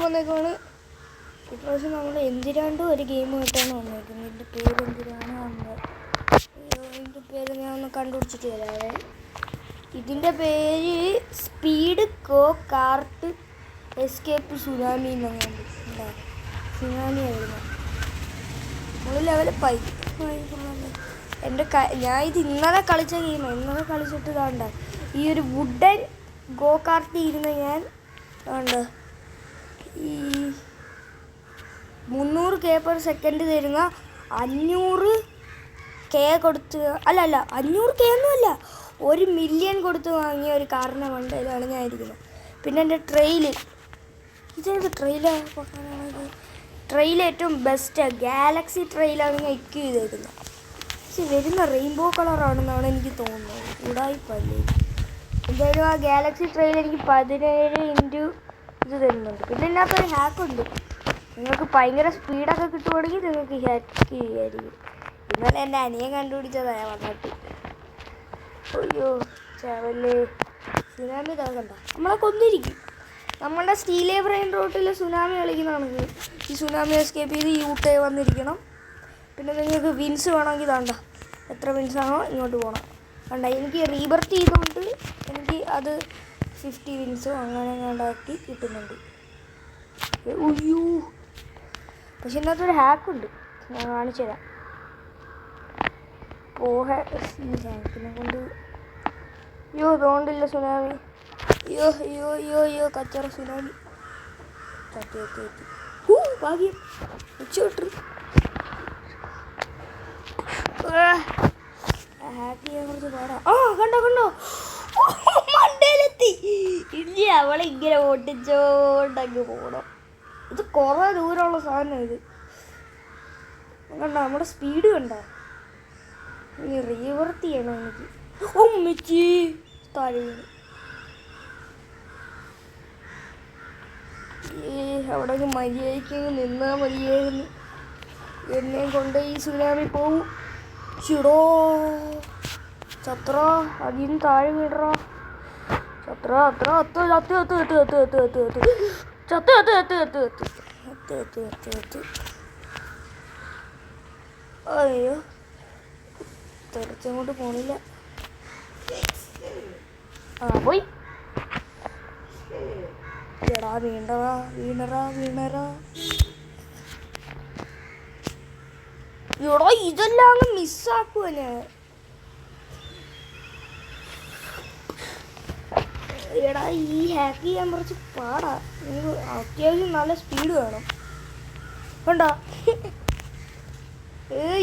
വന്നേക്കാണ്. ഇപ്രാവശ്യം നമ്മൾ എന്തിരാണ്ടും ഒരു ഗെയിമായിട്ടാണ് വന്നേക്കുന്നത്. ഇതിൻ്റെ പേര് എന്തിനാണ് വന്നത്? ഇതിൻ്റെ പേര് ഞാൻ ഒന്ന് കണ്ടുപിടിച്ചിട്ട് തരാവേ. ഇതിൻ്റെ പേര് speed go cart escape tsunami എന്നുണ്ട്. സുനാമി ആയിരുന്നു. നമ്മൾ ലെവൽ 5. ഞാൻ ഇത് ഇന്നലെ കളിച്ച ഗെയിമാണ്. ഇന്നലെ കളിച്ചിട്ട് ഇതാണ്ട ഈ ഒരു വുഡൻ ഗോ കാർട്ടിൽ ഇരുന്ന് ഞാൻ ഉണ്ട് ഈ 300k/s തരുന്ന 500k കൊടുത്ത് അല്ല 500k ഒന്നുമല്ല, 1 മില്യൺ കൊടുത്ത് വാങ്ങിയ ഒരു കാറിൻ്റെ മണ്ടയിലാണ് ഞാൻ ഇരിക്കുന്നത്. പിന്നെ എൻ്റെ ഇതേത് ട്രെയിൽ ഏറ്റവും ബെസ്റ്റ് ഗാലക്സി ട്രെയിലാണ് ഞാൻ എക്യൂ ചെയ്തേക്കുന്നത്. പക്ഷെ വരുന്ന റെയിൻബോ കളറാണെന്നാണ് എനിക്ക് തോന്നുന്നത്. ഉടായിപ്പല്ലേ. എന്തായാലും ആ ഗാലക്സി ട്രെയിൽ എനിക്ക് 17 ഇത് തരുന്നുണ്ട്. പിന്നെ ഇതിനകത്തൊരു ഹാക്കുണ്ട്. നിങ്ങൾക്ക് ഭയങ്കര സ്പീഡൊക്കെ കിട്ടുവാണെങ്കിൽ നിങ്ങൾക്ക് ഹാക്ക് ചെയ്യായിരിക്കും. ഇന്നലെ എൻ്റെ അനിയൻ കണ്ടുപിടിച്ചതാണ് വന്നിട്ട്. അയ്യോ ചവല്ലേ, സുനാമി തകണ്ട നമ്മളെ കൊന്നിരിക്കും. നമ്മളുടെ സ്റ്റീലേ ബ്രെയിൻ റോട്ടിൽ സുനാമി കളിക്കുന്നതാണെങ്കിൽ ഈ സുനാമി എസ്കേപ്പ് ചെയ്ത് യൂട്ടേ വന്നിരിക്കണം. പിന്നെ നിങ്ങൾക്ക് വിൻസ് വേണമെങ്കിൽ താണ്ട എത്ര വിൻസാണോ ഇങ്ങോട്ട് പോകണം. കണ്ട എനിക്ക് റീബർത്ത് ചെയ്തുകൊണ്ട് എനിക്ക് അത് 50 വിൻസോ അങ്ങനെ കണ്ടാക്കി കിട്ടുന്നുണ്ട്. ഉയ്യോ, പക്ഷെ ഇതിനകത്തൊരു ഹാക്കുണ്ട്, ഞാൻ കാണിച്ചു തരാം. ഹാക്കിനെ കൊണ്ട് തോണ്ടില്ല സുനാമി. അയ്യോ കച്ചറ സുനാമി. ഭാഗ്യം ഉച്ചോട്ട് ഹാക്ക് ചെയ്യാൻ കുറച്ച് പാടാ. കണ്ടോ മണ്ടയിലെത്തി. ഇല്ല, അവളെ ഇങ്ങനെ ഓട്ടിച്ചോണ്ടങ്ങ് പോകണം. ഇത് കുറേ ദൂരമുള്ള സാധനം. ഇത് കണ്ട നമ്മുടെ സ്പീഡ് കണ്ട. ഇനി റീവർത്ത് ചെയ്യണം എനിക്ക്. ഉമ്മച്ചി താഴെ വീണ്. അവിടെ മര്യാദയ്ക്ക് നിന്നാൽ മതിയായിരുന്നു. എന്നെ കൊണ്ട് ഈ സുനാമി പോവും. ചിടോ ചത്ര അതിന് താഴെ വീടറോ. അയ്യോ തെറിച്ചങ്ങോട്ട് പോണില്ല. പോയി. എടാ വീണറാ. എടാ ഇതെല്ലാം അങ്ങ് മിസ്സാക്കുവനെ. എടാ ഈ ഹാക്ക് ചെയ്യാൻ കുറച്ച് പാടാ. എനിക്ക് അത്യാവശ്യം നല്ല സ്പീഡ് വേണം. കണ്ടോ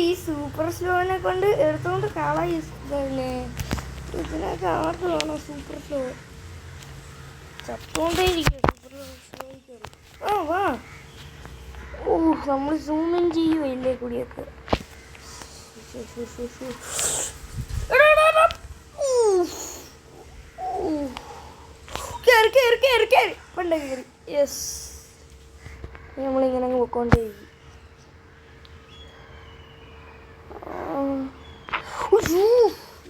ഈ സൂപ്പർ സ്ലോനെ കൊണ്ട് എടുത്തുകൊണ്ട് കളയുന്നേ. ഇതിനൊക്കെ ആർക്ക് വേണം സൂപ്പർ സ്ലോ? ചത്തോണ്ടേയിരിക്കും സൂപ്പർ സ്ലോ. വാ. നമ്മൾ സൂം ഇൻ ചെയ്യുമല്ലേ കൂടിയൊക്കെ. കയറി പണ്ട കയറി. യെസ്, നമ്മളിങ്ങനെ അങ്ങ് പോയിക്കൊണ്ടേയിരിക്കും.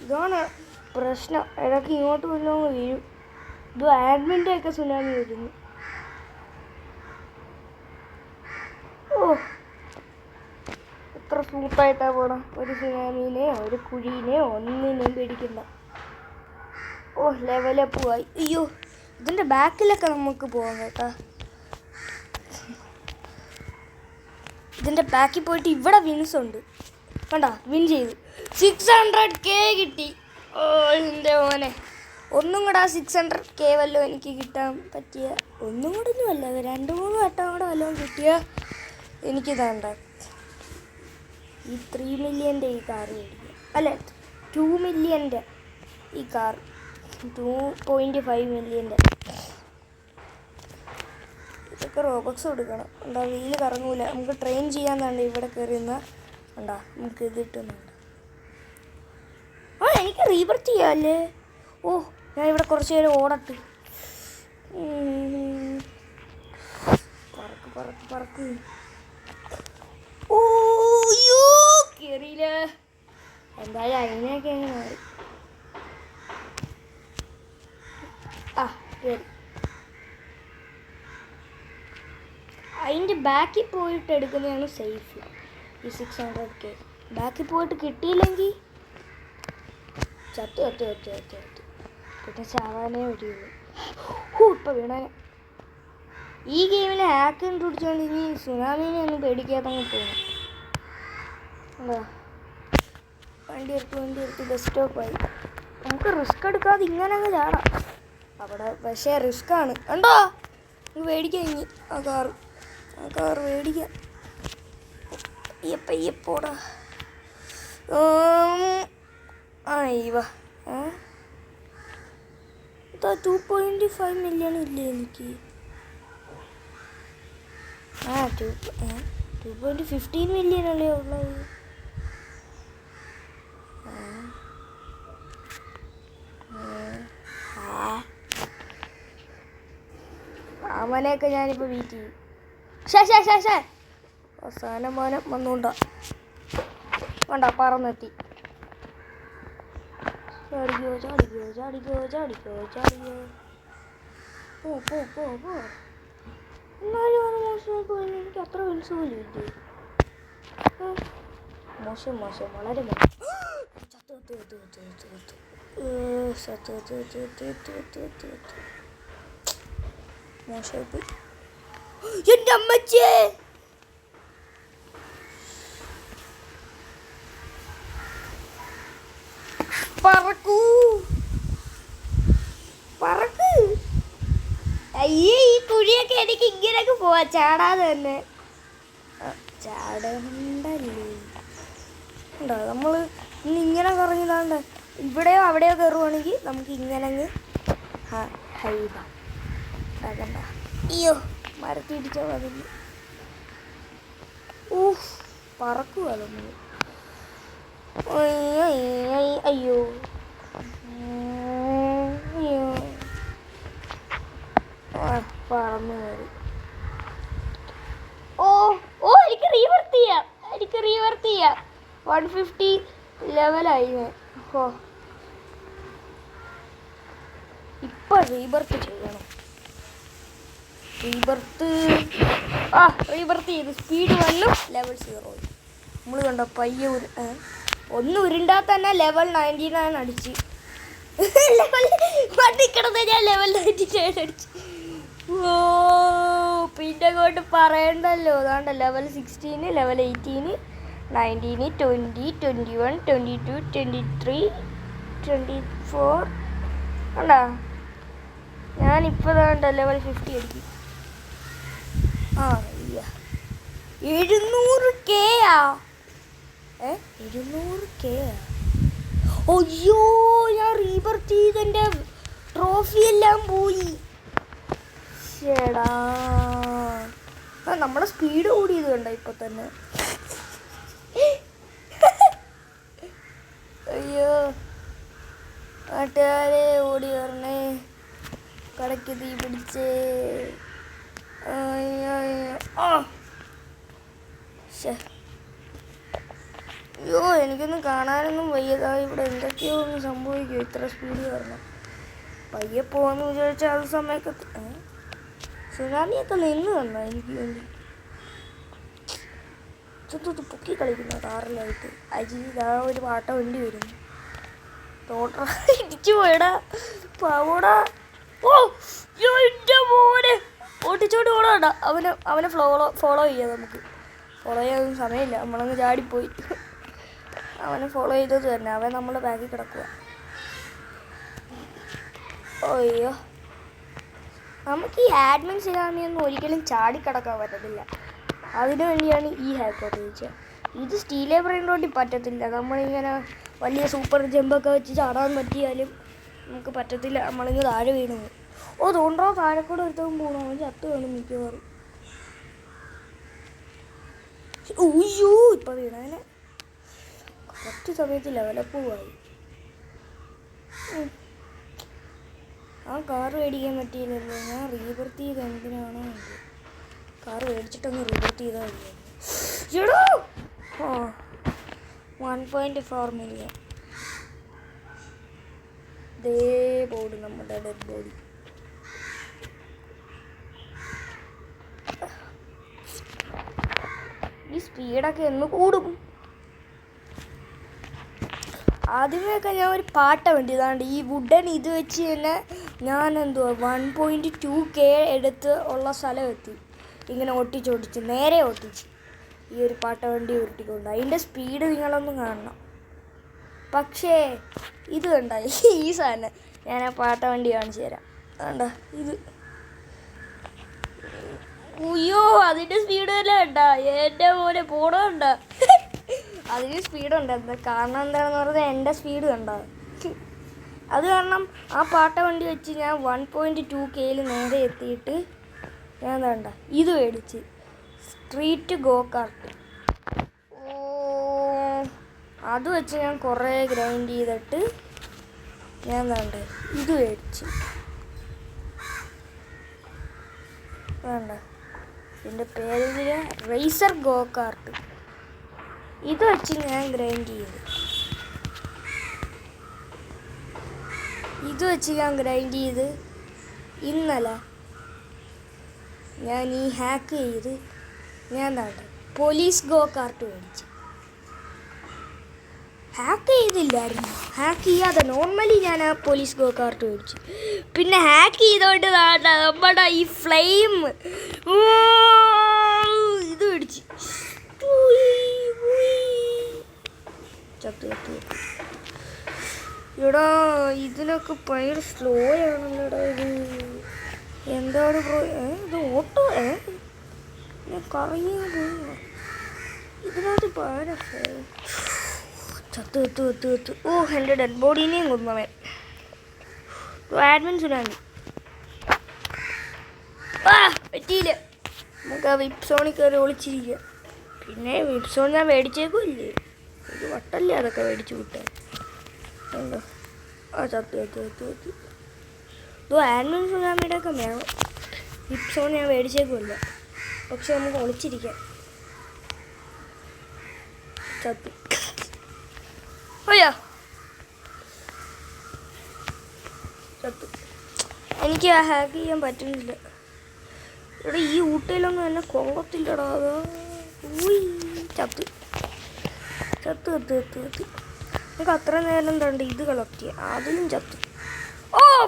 ഇതാണ് പ്രശ്നം. ഇടയ്ക്ക് ഇങ്ങോട്ട് വല്ലതും വീഴും. ഇത് ആഡ്മിൻ്റെ ഒക്കെ സുനാമി വരുന്നു. എത്ര സ്മൂത്തായിട്ടാ പോണം. ഒരു സുനാമീനെയോ ഒരു കുഴീനെയോ ഒന്നിനെയും പേടിക്കണ്ട. ലെവലപ്പ് പോയി. അയ്യോ, ഇതിൻ്റെ ബാക്കിലൊക്കെ നമുക്ക് പോകാം കേട്ടോ. ഇതിൻ്റെ ബാക്കിൽ പോയിട്ട് ഇവിടെ വിൻസ് ഉണ്ട്. കണ്ട വിൻ ചെയ്തു. 600k കിട്ടി. എൻ്റെ മോനെ, ഒന്നും കൂടെ 600k വല്ലതും എനിക്ക് കിട്ടാൻ പറ്റിയ, ഒന്നും കൂടെ ഒന്നുമല്ല, 2-3 വട്ടം കൂടെ വല്ലതും കിട്ടിയ എനിക്കിതാണ്ട ഈ 3 മില്യൻ്റെ ഈ കാർ മേടിക്കുക. അല്ല 2 മില്യൻ്റെ ഈ കാർ, 2.5 മില്യൻ്റെ. ഇതൊക്കെ റോബക്സ് കൊടുക്കണം. എന്താ വീല് കറങ്ങൂല. നമുക്ക് ട്രെയിൻ ചെയ്യാന്നുണ്ട്. ഇവിടെ കയറിയുന്ന ഉണ്ടാ നമുക്ക് ഇത് കിട്ടുന്നുണ്ട്. എനിക്ക് റീബർത്ത് ചെയ്യാമല്ലേ. ഞാൻ ഇവിടെ കുറച്ച് നേരം ഓടട്ട്. പറക്ക്. കേറിയില്ല. എന്തായാലും അതിനെയൊക്കെ അങ്ങനെ മാറി. കേറി. അതിൻ്റെ ബാക്കിൽ പോയിട്ട് എടുക്കുന്നതാണ് സേഫ്. ഈ 600K ബാക്കിൽ പോയിട്ട് കിട്ടിയില്ലെങ്കിൽ ചത്ത് പിന്നെ ചാവാനേ വരികയുള്ളൂ. ഇപ്പം വീണേ. ഈ ഗെയിമിൽ ഹാക്ക് കണ്ടുപിടിച്ചുകൊണ്ട് ഇനി സുനാമീനെ ഒന്നും പേടിക്കാതെ അങ്ങ് പോകണം. എന്താ വണ്ടി എടുത്ത് ബസ് സ്റ്റോപ്പായി. നമുക്ക് റിസ്ക് എടുക്കാതെ ഇങ്ങനെ അങ്ങ് ചാടാം. അവിടെ പക്ഷേ റിസ്ക്കാണ്. കണ്ടോ മേടിക്കാം ഇനി ആ കാർ മേടിക്കാം. പയ്യപ്പോടാ ഇതാ 2.5 മില്യൺ ഇല്ലേ എനിക്ക്? 2.15 മില്യൺ അല്ലേ ഉള്ളത്? അവനെയൊക്കെ ഞാനിപ്പോൾ വീറ്റ് ചെയ്യും. അവസാനം മോനം വന്നുകൊണ്ടാ വേണ്ട പറന്നെത്തി. ചാടിക്കോ. പോ. എന്നാലും അത് മോശമായി പോയി. എനിക്ക് അത്ര വിളിച്ചു പോലും ഇല്ലേ. മോശം വളരെ മോശം. മോശമായി പോയി. എൻ്റെ അമ്മച്ചേ പറക്ക്. അയ്യേ ഈ കുഴിയൊക്കെ എനിക്ക് ഇങ്ങനെയൊക്കെ പോവാ ചാടാതെ തന്നെ. ചാടണ്ടല്ലേ ഉണ്ടോ? നമ്മൾ ഇന്ന് ഇങ്ങനെ കറങ്ങിതാണ്ട് ഇവിടെയോ അവിടെയോ കയറുവാണെങ്കിൽ നമുക്ക് ഇങ്ങനെ അങ്ങ് ഹൈവാ. കണ്ട അയ്യോ മരത്തിടിച്ചോ അതിന്. പറക്കുക നമ്മൾ. അയ്യോ പറന്നു കയറി. എനിക്ക് റീവർത്ത് ചെയ്യാം. 150 ലെവലായി. ഇപ്പൊ റീബർത്ത് ചെയ്യണം. റീബർത്ത് ചെയ്ത് സ്പീഡ് 1 ലെവൽ 0. നമ്മൾ കണ്ടോ പയ്യെ ഒന്ന് ഉരുണ്ടാൽ തന്നെ ലെവൽ 99 അടിച്ച്. പട്ടിക്കിടന്ന് ഞാൻ ലെവൽ 99 അടിച്ച്. പിന്നെ അങ്ങോട്ട് പറയണ്ടല്ലോ. അതാണ്ട് ലെവൽ 16, ലെവൽ 18, 19, 20, 21, 22, 23, 24. കണ്ടാ ഞാനിപ്പോൾ വേണ്ട ലെവൽ 50 അടിക്കും. 700K. 700K. അയ്യോ ഞാൻ റീബർത്ത് ചെയ്തെൻ്റെ ട്രോഫി എല്ലാം പോയി. ചേടാ നമ്മുടെ സ്പീഡ് കൂടിയത് കണ്ട ഇപ്പൊ തന്നെ. അയ്യോ നാട്ടുകാരെ ഓടി വരണേ. കടയ്ക്ക് തീ പിടിച്ചേ. അയ്യോ എനിക്കൊന്നും കാണാനൊന്നും വയ്യതാ. ഇവിടെ എന്തൊക്കെയോ ഒന്നും സംഭവിക്കും ഇത്ര സ്പീഡ് കാരണം. പയ്യെ പോകാമെന്ന് വിചാരിച്ചാൽ അത് സമയമൊക്കെ സുനാമിയൊക്കെ നിന്ന് തന്നോ എനിക്ക് വേണ്ടി. പൊക്കി കളിക്കുന്ന കാറിലായിട്ട് ഇതാ ഒരു പാട്ട വണ്ടി വരുന്നു. തോട്ട ഇടിച്ചു പോയടാ പാവോടാ. എൻ്റെ മോനെ ഓട്ടിച്ചോട്ട് പോടാ. അവനെ ഫോളോ ചെയ്യാം. നമുക്ക് ഫോളോ ചെയ്യാനൊന്നും സമയമില്ല. നമ്മളങ്ങ് ചാടിപ്പോയി. അവനെ ഫോളോ ചെയ്തത് തന്നെ. അവൻ നമ്മളെ ബാഗിൽ കിടക്കുക. അയ്യോ നമുക്ക് ഈ ആഡ്മിൻ സിനാമിയൊന്നും ഒരിക്കലും ചാടിക്കിടക്കാൻ പറ്റത്തില്ല. അതിനു വേണ്ടിയാണ് ഈ ഹാക്ക് ഉപയോഗിച്ചത്. ഇത് സ്റ്റീലേ ബ്രെയിൻ റോഡിൽ പറ്റത്തില്ല. നമ്മളിങ്ങനെ വലിയ സൂപ്പർ ജമ്പൊക്കെ വെച്ച് ചാടാൻ പറ്റിയാലും നമുക്ക് പറ്റത്തില്ല. നമ്മളിങ്ങനെ താഴെ വീണു. തോണ്ടോ താഴെക്കൂടെ ഒരുത്തവും പോകണോ? അവൻ ചത്ത് വേണം മിക്കവാറും. ഉയ്യോ ഇപ്പം വീണേനെ. കറക്റ്റ് സമയത്ത് ലെവലപ്പുമായി. ആ കാറ് മേടിക്കാൻ പറ്റിയില്ലല്ലോ. ഞാൻ റീബർത്ത് ചെയ്ത് എന്തിനാണോ കാറ് മേടിച്ചിട്ടൊന്ന് റീബർത്ത് ചെയ്താൽ മതിയായിരുന്നു. 1.4 മില്യൺ. ദേ ബോർഡ് നമ്മുടെ ഡെഡ് ബോഡി. സ്പീഡൊക്കെ എന്ന് കൂടും. ആദ്യമേയൊക്കെ ഞാൻ ഒരു പാട്ട വേണ്ടി ഇതാണ്ട് ഈ വുഡൻ ഇത് വെച്ച് തന്നെ ഞാൻ 1.2K എടുത്ത് ഉള്ള സ്ഥലം എത്തി. ഇങ്ങനെ ഒട്ടിച്ചൊട്ടിച്ച് നേരെ ഒട്ടിച്ച് ഈ ഒരു പാട്ട വണ്ടി ഉരുട്ടിക്കൊണ്ട് അതിൻ്റെ സ്പീഡ് നിങ്ങളൊന്നും കാണണം. പക്ഷേ ഇത് കണ്ട ഈ സാധനം ഞാൻ ആ പാട്ട വണ്ടി കാണിച്ചു തരാം. കണ്ട ഇത്, ഉയ്യോ അതിൻ്റെ സ്പീഡ് വല്ല കണ്ട എൻ്റെ പോലെ പോണണ്ട. അതിന് സ്പീഡുണ്ട്. എന്താ കാരണം എന്താണെന്ന് പറഞ്ഞാൽ എൻ്റെ സ്പീഡ് കണ്ട. അത് കാരണം ആ പാട്ട വണ്ടി വെച്ച് ഞാൻ 1.2K നേരെ എത്തിയിട്ട് ഞാൻ വേണ്ട ഇത് മേടിച്ച് സ്ട്രീറ്റ് ഗോ കാർട്ട്. അത് വെച്ച് ഞാൻ കുറേ ഗ്രൈൻഡ് ചെയ്തിട്ട് ഞാൻ വേണ്ട ഇത് മേടിച്ച് വേണ്ട ഇതിൻ്റെ പേര് റേസർ ഗോ കാർട്ട്. ഇത് വെച്ച് ഞാൻ ഗ്രൈൻഡ് ചെയ്ത് ഇന്നലെ ഞാൻ ഈ ഹാക്ക് ചെയ്ത് ഞാൻ എന്താണ് പോലീസ് ഗോ കാർട്ട് മേടിച്ചു. ഹാക്ക് ചെയ്തില്ലായിരുന്നു, ഹാക്ക് ചെയ്യാതെ നോർമലി ഞാൻ ആ പോലീസ് ഗോ കാർട്ട് മേടിച്ചു. പിന്നെ ഹാക്ക് ചെയ്തോണ്ട് നമ്മുടെ ഈ ഫ്ലെയിം ഇത് മേടിച്ച് എടാ ഇതിനൊക്കെ ഭയങ്കര സ്ലോ ആണല്ലോടാ ഇത്. എന്താണ് ബ്രോ ഇത് ഓട്ടോ ഞാൻ കറങ്ങിയാ പോവാ ഇതിനകത്ത് ഭയങ്കര ചത്ത്. ഓ എൻ്റെ ഡെഡ് ബോഡീനെയും കൊന്നവൻ. ആഡ്മിൻ സുനാമി പറ്റിയില്ല. നമുക്ക് ആ വിപ്സോണിൽ കയറി ഒളിച്ചിരിക്കുക. പിന്നെ വിപ്സോൺ ഞാൻ മേടിച്ചേക്കുമില്ലേ, ഒരു വട്ടല്ലേ അതൊക്കെ മേടിച്ച് വിട്ടാൽ. ഉണ്ടോ ആ ചത്ത്. ഇതോ ആഡ്മിൻ സുനാമിയുടെ ഒക്കെ വേണം. വിപ്സോൺ ഞാൻ മേടിച്ചേക്കുമില്ല, പക്ഷെ നമുക്ക് ഒളിച്ചിരിക്കാം. ചത്ത് ചത്തു. എനിക്ക് ആ ഹാക്ക് ചെയ്യാൻ പറ്റുന്നില്ല. ഇവിടെ ഈ ഊട്ടയിലൊന്നും എന്നെ കൊള്ളത്തില്ലടാ. ചത്ത് നമുക്ക് അത്ര നേരം തണ്ട് ഇത് കളക്ട് ചെയ്യാം. അതിലും ചത്തു.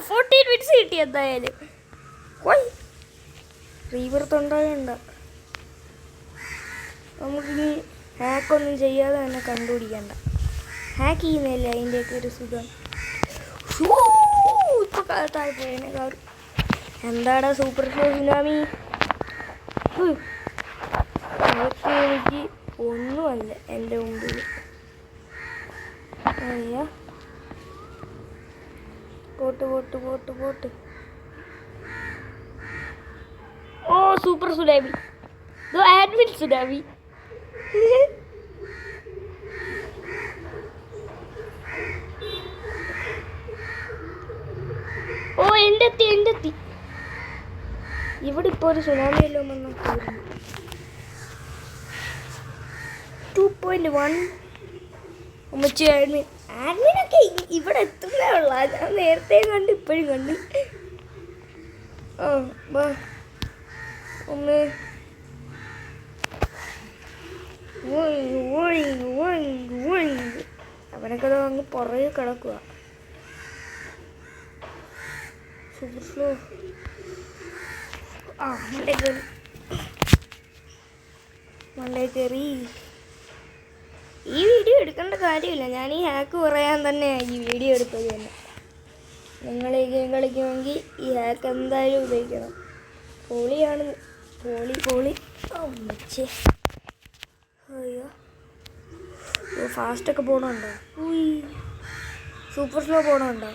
14 മിനിറ്റ്സ് കിട്ടി എന്തായാലും. റീവർത്തുണ്ടാകണ്ട. നമുക്കിനി ഹാക്കൊന്നും ചെയ്യാതെ തന്നെ കണ്ടുപിടിക്കണ്ട. ഹാക്ക് ചെയ്യുന്നില്ല അതിൻ്റെയൊക്കെ ഒരു സുഖം. ഇപ്പോൾ കാലത്തായി പോയതിനേക്കാളും എന്താടാ സൂപ്പർ സ്ലോ സുനാമി. എനിക്ക് ഒന്നുമല്ല എൻ്റെ മുമ്പിൽ. അയ്യാ പോട്ട്. ഓ സൂപ്പർ സുനാമി, ആഡ്മിൻ സുനാമി. ഓ എൻ്റെ എത്തി. ഇവിടെ ഇപ്പോൾ ഒരു സുനാമി എല്ലാം വന്നു. 2.1 ഉമ്മച്ചി ആഡ്മിനൊക്കെ ഇവിടെ എത്തുന്നേ ഉള്ള. ഞാൻ നേരത്തെ കണ്ട് ഇപ്പോഴും കണ്ട്. ഒന്ന് അവനൊക്കെ അങ്ങ് പുറകെ കിടക്കുക. സൂപ്പർ സ്ലോ മണ്ടേ കയറി. ഈ വീഡിയോ എടുക്കേണ്ട കാര്യമില്ല, ഞാൻ ഈ ഹാക്ക് പറയാൻ തന്നെയാണ് ഈ വീഡിയോ എടുത്തത് തന്നെ. നിങ്ങൾ ഈ ഗെയിം കളിക്കുമെങ്കിൽ ഈ ഹാക്ക് എന്തായാലും ഉപയോഗിക്കണം. പൊളിയാണ്, പൊളി. അയ്യോ ഫാസ്റ്റൊക്കെ പോകണുണ്ടോ? സൂപ്പർ സ്ലോ പോകണുണ്ടോ?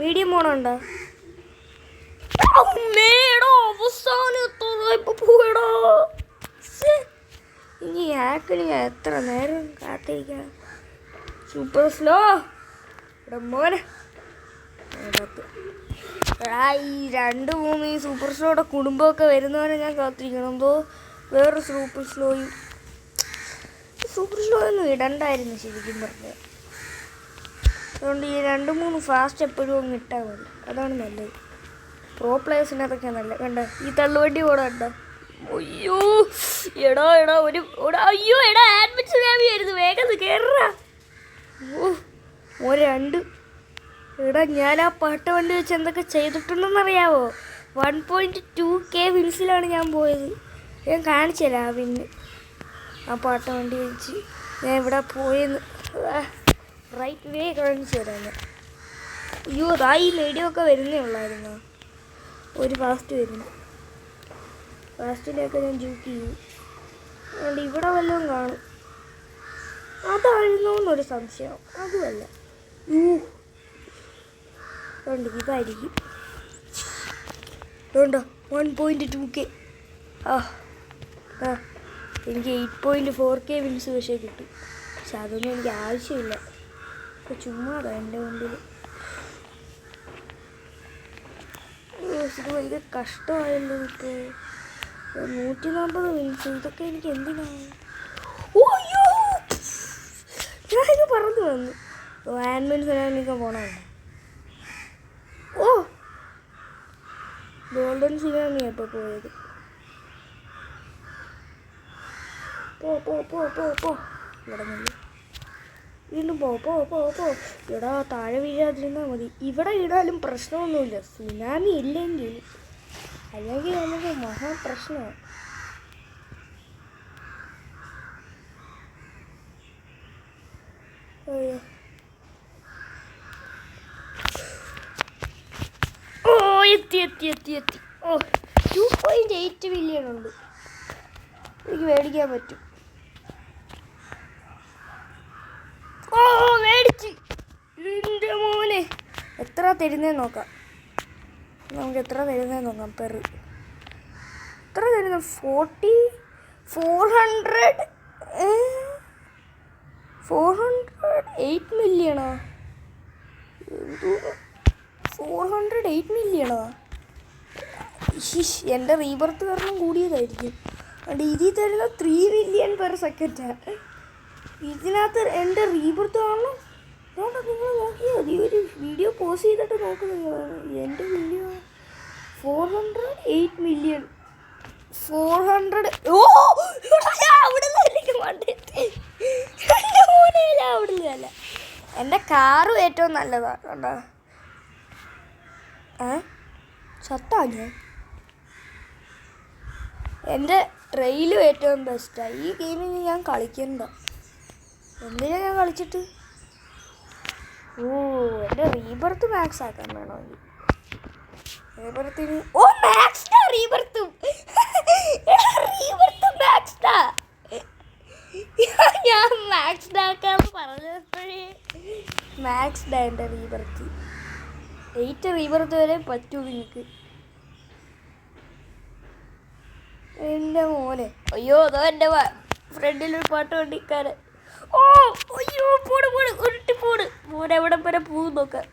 മീഡിയം പോകണുണ്ടോ? പോയടോ. ഇനി ഹാക്കിന് ഞാൻ എത്ര നേരം കാത്തിരിക്കാം. സൂപ്പർ സ്ലോ ഇവിടെ മോനെ. ഈ 2-3 ഈ സൂപ്പർ സ്ലോയുടെ കുടുംബമൊക്കെ വരുന്നവരെ ഞാൻ കാത്തിരിക്കണം. എന്തോ വേറൊരു സൂപ്പർ സ്ലോ ഒന്നും ഇടണ്ടായിരുന്നു ശരിക്കും പറഞ്ഞത്. അതുകൊണ്ട് ഈ 2-3 ഫാസ്റ്റ് എപ്പോഴും അങ്ങ് ഇട്ടാൽ മതി, അതാണ് നല്ലത്. പ്രോ പ്ലേയേഴ്സിന് അതൊക്കെ നല്ല. കണ്ട ഈ തള്ളുവണ്ടി കൂടെ ഉണ്ടോ? അയ്യോ എടാ എടാ അയ്യോ എടാ ആഡ്മിറ്റ് സുനാമി ആയിരുന്നു. വേഗം കയറാ. ഓ രണ്ട് എടാ ഞാൻ ആ പാട്ട വണ്ടി വെച്ച് എന്തൊക്കെ ചെയ്തിട്ടുണ്ടെന്നറിയാവോ? 1.2K വിൻസിലാണ് ഞാൻ പോയത്. ഞാൻ കാണിച്ചു തരാം. പിന്നെ ആ പാട്ട വണ്ടി വെച്ച് ഞാൻ ഇവിടെ പോയെന്ന് റൈറ്റ് വേ കാണിച്ചു തരാം ഞാൻ. അയ്യോ അതാ ഈ വീഡിയോ ഒക്കെ വരുന്നേ ഉള്ളായിരുന്നു. ഒരു ഫാസ്റ്റ് വരുന്നു. ഫാസ്റ്റിലേക്ക് ഞാൻ ജൂക്ക് ചെയ്യും. അതുകൊണ്ട് ഇവിടെ വല്ലതും കാണും. അതായിരുന്നു എന്നൊരു സംശയം. അതുമല്ല ഉണ്ട്, ഇതായിരിക്കും. അതുകൊണ്ടോ 1.2K. ആ ആ എനിക്ക് 8.4K വിൻസ് പക്ഷേ കിട്ടും. പക്ഷെ അതൊന്നും എനിക്ക് ആവശ്യമില്ല. ഇപ്പോൾ ചുമ്മാതാ എൻ്റെ മുമ്പിൽ. ഇത് ഭയങ്കര കഷ്ടമായല്ലോ. ഇപ്പോൾ 140 വിൻസ്. ഇതൊക്കെ എനിക്ക് എന്തിനാണ്? ഓയ്യോ ഞാനിത് പറഞ്ഞു വന്നു. ആൻമെൻ സുനാമിയൊക്കെ പോണമല്ലോ. ഓ ഗോൾഡൻ സുനാമിയാണ് ഇപ്പോൾ പോയത്. പോ പോ പോ പോ പോ ഇവിടെ നിന്ന് വീണ്ടും പോ പോ പോ പോ. ഇവിടെ താഴെ വീഴാതിരുന്നാൽ മതി. ഇവിടെ വീണാലും പ്രശ്നമൊന്നുമില്ല, സുനാമി ഇല്ലെങ്കിൽ. അല്ലെങ്കിൽ നമുക്ക് മഹാപ്രശ്നമാണ്. ഓ എത്തി എത്തി എത്തി എത്തി. ഓ 2.8 മില്യൺ ഉണ്ട്. എനിക്ക് മേടിക്കാൻ പറ്റും. ഓ മേടിച്ച്. എൻ്റെ മോനെ എത്ര തരുന്നതെന്ന് നോക്കാം. നമുക്ക് എത്ര തരുന്നതെന്ന് നോക്കാം. എത്ര തരുന്ന 408 മില്യണോ? 408 മില്യണോ? എൻ്റെ റീബർത്ത് കാരണം കൂടിയതായിരിക്കും. അതുകൊണ്ട് ഇതിൽ തരുന്ന 3 മില്യൺ പെർ സെക്കൻഡാണ്. ഇതിനകത്ത് എൻ്റെ റീബർത്ത് കാണണം. അതുകൊണ്ട് നിങ്ങൾ നോക്കിയാൽ മതി. ഒരു വീഡിയോ പോസ്റ്റ് ചെയ്തിട്ട് നോക്കുന്നത്. എൻ്റെ വീഡിയോ 408 മില്യൺ 400. ഓ അവിടെ അവിടുന്നല്ല. എൻ്റെ കാറും ഏറ്റവും നല്ലതാണ്. കണ്ടോ ചത്താഞ്ഞ. എൻ്റെ ട്രെയിലും ഏറ്റവും ബെസ്റ്റാണ്. ഈ ഗെയിമിൽ ഞാൻ കളിക്കണ്ട. എന്തിനാ ഞാൻ കളിച്ചിട്ട്? ഓ എൻ്റെ റീബർത്ത് മാക്സ് ആക്കാൻ വേണമെങ്കിൽ റീബർത്തിന്. ഓ മാക്സ്ഡാ റീബർത്തും. റീബർത്ത് മാക്സ്ഡാ. ഞാൻ മാക്സ്ഡാക്കാന്ന് പറഞ്ഞപ്പോഴേ മാക്സ്ഡാ എൻ്റെ റീബർത്ത്. 8 റീബർത്ത് വരെ പറ്റൂ നിങ്ങൾക്ക്. എൻ്റെ മോനെ അയ്യോ അതോ എൻ്റെ ഫ്രണ്ടിലൊരു പാട്ട് വണ്ടിക്കാരൻ. ഓ അയ്യോ പോട് പോട് ഉരുട്ടി പോട് മോനെ എവിടെ വരെ പോകും നോക്കാം.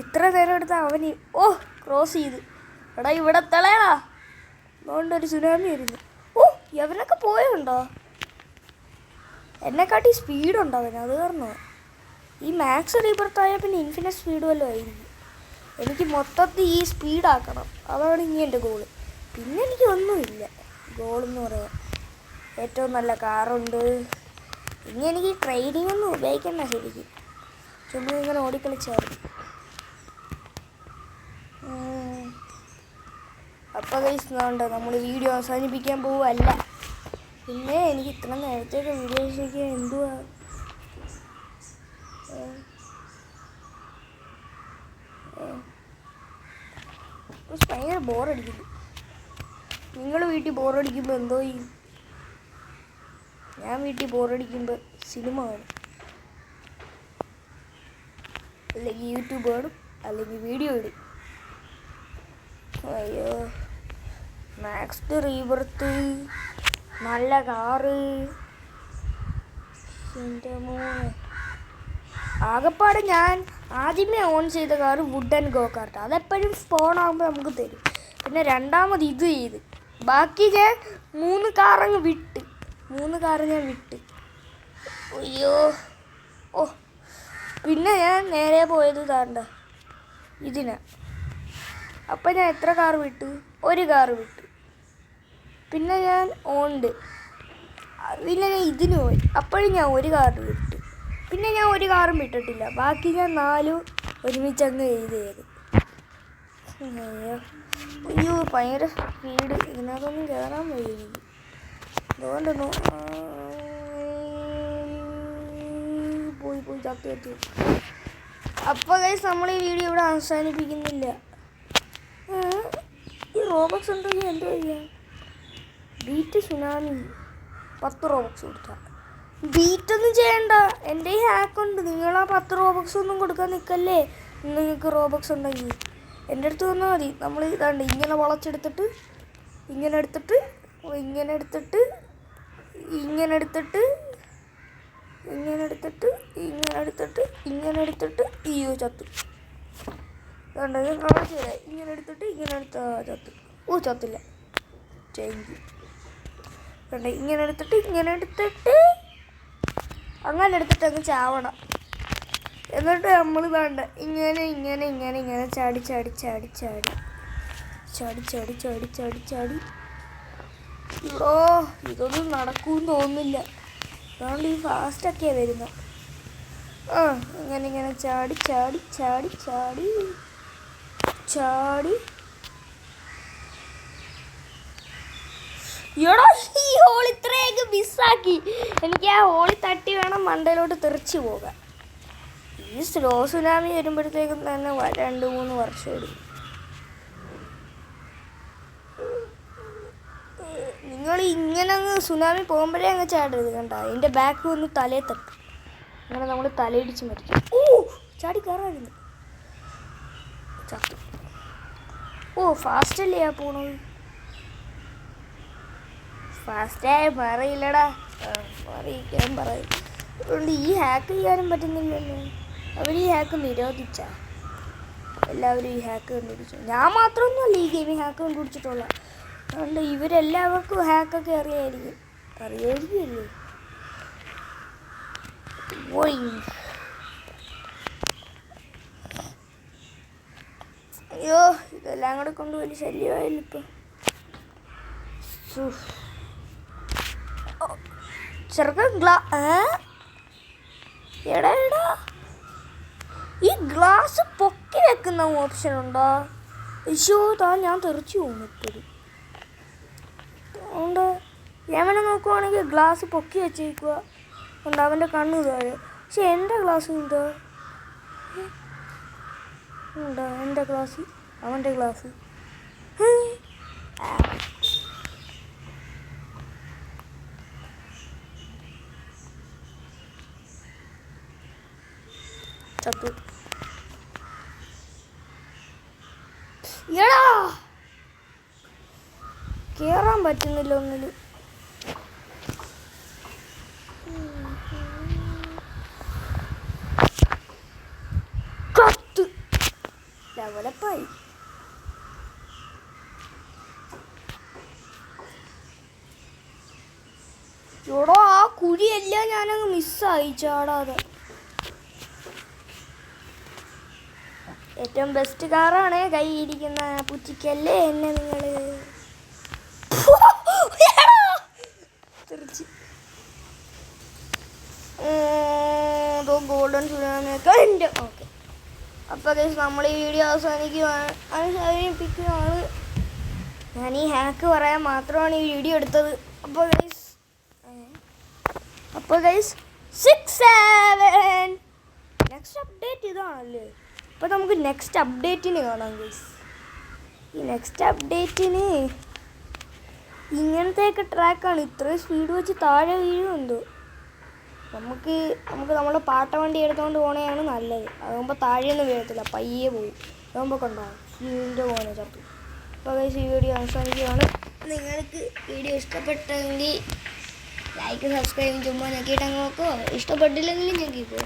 ഇത്ര നേരം എടുത്ത അവന് ഓ ക്രോസ് ചെയ്ത്. എടാ ഇവിടെ തളയടാ. അതുകൊണ്ടൊരു സുനാമി വരുന്നു. ഓ എവനൊക്കെ പോയുണ്ടോ? എന്നെക്കാട്ടി സ്പീഡുണ്ടോ അവന്? അത് കാരണോ ഈ മാക്സ് റീബർത്തായ പിന്നെ ഇൻഫിനിറ്റ് സ്പീഡ് വല്ലതും ആയിരിക്കും. എനിക്ക് മൊത്തത്തിൽ ഈ സ്പീഡാക്കണം. അതാണ് ഇനി എൻ്റെ ഗോള്. പിന്നെ എനിക്ക് ഒന്നുമില്ല ഗോളെന്ന് പറയാൻ. ഏറ്റവും നല്ല കാറുണ്ട്. ഇനി എനിക്ക് ട്രെയിനിങ് ഒന്നും ഉപയോഗിക്കണ്ട. ശരിക്കും ചുമ്മാ ഇങ്ങനെ ഓടിക്കളിച്ചാൽ. അപ്പോൾ കഴിച്ചുകൊണ്ട് നമ്മൾ വീഡിയോ അവസാനിപ്പിക്കാൻ പോവുകയല്ല. പിന്നെ എനിക്ക് ഇത്ര നേരത്തെയൊക്കെ വീഡിയോ ശരിക്കും എന്തുവാ ഭയങ്കര ബോറടിക്കുന്നു. നിങ്ങൾ വീട്ടിൽ ബോറടിക്കുമ്പോൾ എന്തോ ചെയ്യും? ഞാൻ വീട്ടിൽ ബോറടിക്കുമ്പോൾ സിനിമ കാണും, അല്ലെങ്കിൽ യൂട്യൂബ് കാണും, അല്ലെങ്കിൽ വീഡിയോ ഇടും. അയ്യോ മാക്സ്ഡ് റീബർത്ത് നല്ല കാറ്. എൻ്റെ മോനെ ആകെപ്പാട് ഞാൻ ആദ്യമേ ഓൺ ചെയ്ത കാറ് വുഡൻ ഗോ കാർട്ട്. അതെപ്പോഴും സ്പോൺ ആകുമ്പോൾ നമുക്ക് തരും. പിന്നെ രണ്ടാമത് ഇത് ചെയ്ത് ബാക്കി ഞാൻ 3 കാറങ്ങ് വിട്ട്. 3 കാറ് ഞാൻ വിട്ട്. അയ്യോ ഓ പിന്നെ ഞാൻ നേരെ പോയത് താണ്ട ഇതിനാ. അപ്പം ഞാൻ എത്ര കാറ് വിട്ടു? 1 കാറ് വിട്ടു. പിന്നെ ഞാൻ ഓണ്ട്. പിന്നെ ഞാൻ ഇതിന് പോയി. അപ്പോഴും ഞാൻ ഒരു കാർഡ് വിട്ടു. പിന്നെ ഞാൻ ഒരു കാറും വിട്ടിട്ടില്ല. ബാക്കി ഞാൻ 4 ഒരുമിച്ചങ്ങ് എഴുതിയത്. അയ്യോ ഭയങ്കര സ്പീഡ്. ഇതിനകത്തൊന്നും കയറാൻ വയ്യ. അതുകൊണ്ടൊന്നും പോയി ചത്തു. അപ്പോൾ ഗൈസ് നമ്മൾ ഈ വീഡിയോ ഇവിടെ അവസാനിപ്പിക്കുന്നില്ല. ഈ റോബക്സ് ഉണ്ടെങ്കിൽ എന്തോ ചെയ്യാം? ബീറ്റ് സുനാമി 10 റോബക്സ് കൊടുത്താൽ ബീറ്റൊന്നും ചെയ്യണ്ട. എൻ്റെ ഈ ഹാക്കുണ്ട്. നിങ്ങൾ ആ 10 റോബക്സ് ഒന്നും കൊടുക്കാൻ നിൽക്കല്ലേ. നിങ്ങൾക്ക് റോബക്സ് ഉണ്ടെങ്കിൽ എൻ്റെ അടുത്ത് വന്നാൽ മതി. നമ്മൾ ഇതാണ്ട് ഇങ്ങനെ വളച്ചെടുത്തിട്ട് ഇങ്ങനെ എടുത്തിട്ട് അയ്യോ ചത്തു. കണ്ടത് കാണിച്ചില്ല. ഇങ്ങനെ എടുത്താ ചത്തു. ചത്തില്ല. ചേഞ്ച് കണ്ട ഇങ്ങനെ എടുത്തിട്ട് അങ്ങനെ എടുത്തിട്ട് അങ്ങ് ചാവണം. എന്നിട്ട് നമ്മൾ വേണ്ട ഇങ്ങനെ ചാടി ഇതൊന്നും നടക്കൂന്ന് തോന്നുന്നില്ല. അതുകൊണ്ട് ഈ ഫാസ്റ്റൊക്കെയാണ് വരുന്നത്. ഇങ്ങനെ ചാടി എടാ ഈ ഹോൾ ഇത്രയൊക്കെ മിസ്സാക്കി. എനിക്ക് ആ ഹോളിൽ തട്ടി വേണം മണ്ടയിലോട്ട് തെറിച്ച് പോകാൻ. ഈ സ്ലോ സുനാമി വരുമ്പോഴത്തേക്കും തന്നെ 2-3 വർഷം എടുക്കും. നിങ്ങൾ ഇങ്ങനെ അങ്ങ് സുനാമി പോകുമ്പോഴേ അങ്ങ് ചാടരുത്. കണ്ട അതിൻ്റെ ബാക്ക് വന്ന് തലയെ തട്ടും. അങ്ങനെ നമ്മൾ തലയിടിച്ച് മരിക്കും. ചാടി കയറായിരുന്നു. ചത്തു. ഫാസ്റ്റല്ലേ ആ പോണത്. ഫാസ്റ്റായി പറയില്ലടാ. അറിയിക്കാൻ പറയും. അതുകൊണ്ട് ഈ ഹാക്ക് ചെയ്യാനും പറ്റുന്നില്ലല്ലോ. അവർ ഈ ഹാക്ക് നിരോധിച്ച. എല്ലാവരും ഈ ഹാക്ക് കണ്ടുപിടിച്ചു. ഞാൻ മാത്രമൊന്നുമല്ല ഈ ഗെയിമിൽ ഹാക്ക് കണ്ടുപിടിച്ചിട്ടുള്ള. അതുകൊണ്ട് ഇവരെല്ലാവർക്കും ഹാക്കൊക്കെ അറിയായിരിക്കുമല്ലേ. അയ്യോ ഇതെല്ലാം കൂടെ കൊണ്ട് വലിയ ശല്യമായില്ല ഇപ്പം. ചെറുക്കൻ എടാ ഈ ഗ്ലാസ് പൊക്കി വെക്കുന്ന ഓപ്ഷൻ ഉണ്ടോ? ഞാൻ തെറിച്ചു പോകുന്നു ഇപ്പോഴും. അതുകൊണ്ട് യമനെ നോക്കുവാണെങ്കിൽ ഗ്ലാസ് പൊക്കി വെച്ചേക്കുക. ഉണ്ട് അവൻ്റെ കണ്ണ് താഴെ. പക്ഷെ എൻ്റെ ഗ്ലാസ് എന്താ ഉണ്ടോ? എൻ്റെ ഗ്ലാസ് അവൻ്റെ ഗ്ലാസ് ചത്തു. എടാ കേറാൻ പറ്റുന്നില്ല ഒന്നില്. കത്ത് ഡെവലപ്പായി. എടോ ആ കുഴിയെല്ലാം ഞാനങ്ങ് മിസ്സായി ചാടാതെ. ഏറ്റവും ബെസ്റ്റ് കാറാണ് കയ്യിരിക്കുന്ന പുച്ചിക്കല്ലേ എന്നെ നിങ്ങൾ തിരിച്ച് ഗോൾഡൻ സുനാമിയൊക്കെ ഉണ്ട്. ഓക്കെ അപ്പോൾ ഗൈസ് നമ്മൾ ഈ വീഡിയോ അവസാനിപ്പിക്കുകയാണ്. ഞാൻ ഈ ഹാക്ക് പറയാൻ മാത്രമാണ് ഈ വീഡിയോ എടുത്തത്. അപ്പോൾ ഗൈസ് 6-7 നെക്സ്റ്റ് അപ്ഡേറ്റ് ഇതാണല്ലേ. അപ്പോൾ നമുക്ക് നെക്സ്റ്റ് അപ്ഡേറ്റിന് കാണാം ഗൈസ്. ഈ നെക്സ്റ്റ് അപ്ഡേറ്റിന് ഇങ്ങനത്തെയൊക്കെ ട്രാക്കാണ്. ഇത്രയും സ്പീഡ് വെച്ച് താഴെ വീഴുമെന്തോ. നമുക്ക് നമ്മുടെ പാട്ട വണ്ടി എടുത്തുകൊണ്ട് പോകണതാണ് നല്ലത്. അതാകുമ്പോൾ താഴെയൊന്നും വീഴത്തില്ല, പയ്യെ പോകും. അതാകുമ്പോൾ കൊണ്ടാകും സ്പീഡിൻ്റെ പോകുന്നത് ചത്തു. അപ്പോൾ ഗൈസ് ഈ വീഡിയോ അവസാനിക്കുകയാണ്. നിങ്ങൾക്ക് വീഡിയോ ഇഷ്ടപ്പെട്ടെങ്കിൽ ലൈക്ക് സബ്സ്ക്രൈബ് ചുമ്മാ ഞെക്കിയിട്ട് അങ്ങ് നോക്കുമോ. ഇഷ്ടപ്പെട്ടില്ലെങ്കിലും ഞെക്കിക്കോ.